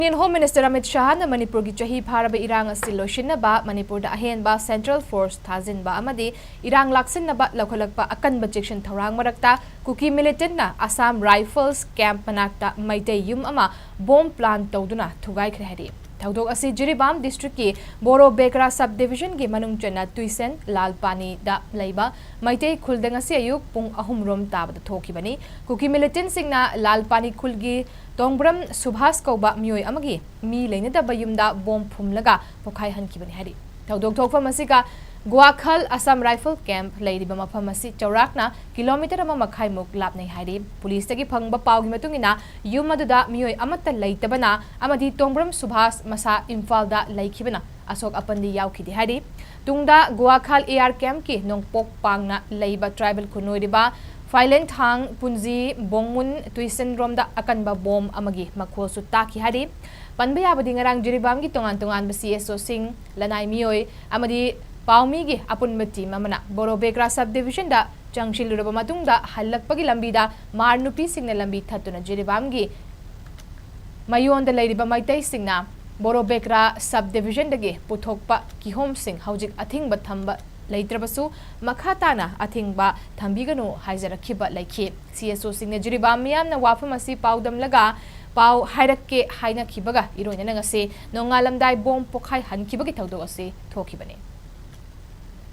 Union Home Minister Amit Shah na Manipur gi chahi pharaba erang asi loisinnaba Manipur da ahenba Central Force thajinba amadi erang laksinaba loukhatlakpa akanba checksil thourang marakta Kuki Militant na Assam Rifles Camp manakta Meitei yum ama bomb plant tawduna Thugaikhre hari Thawdok asi Jiribam district ki Boro Bekra subdivision gi manung chana tuisen lalpani da laiba Meitei khuldang asi ayuk pung ahum rom tabada thokibani Kuki Militant singna lalpani khulgi Tongbram Subhas Kauba Miyoi Amagi Mi Lainadaba Yumda Bomb Pumlaga Pokai Hankibani Hari Thawdok Thokfa Masika Guakhal Assam Rifle Camp Ladiba Mapamasi Chaurakna Kilometer Ama Makai Muk Lapnai Hari Police Tagi Pangba Paugi Matungina Yumaduda Miyoi Amata Laitabana Amadi Tongbram Subhas Masa Imphal da Laikibana Asok Apandi Yaukidi Hari Tungda Guakhal AR Camp ki Nongpok Pangna Laiba Tribal Kunoidiba Violent hang punji bongmun tuisen romda akanba bom amagi makhol su taki hari panbaya badi ngarang Jiribam gi tongan basi eso sing lanai mioi amadi paumi gi apun mati mamana Boro Bekra subdivision da checksil raba matung da halakpagi lambi da marnupi singna lambi thatuna Jiribam gi mayon da leiriba Meitei singna Boro Bekra subdivision dagi puthokpa kihom sing haujik athing bathamba Laitrabasu Makhatana Athingba Thambiganu Haizarakiba Laiki CSO Singna Jiribam Miyam na Wafamasi Paudam Laga Pau Hairake Haina Kibaga Iroina Nangase Nongalamdai Bom Pokai Han Kibagi Tawdo Ase Thokibani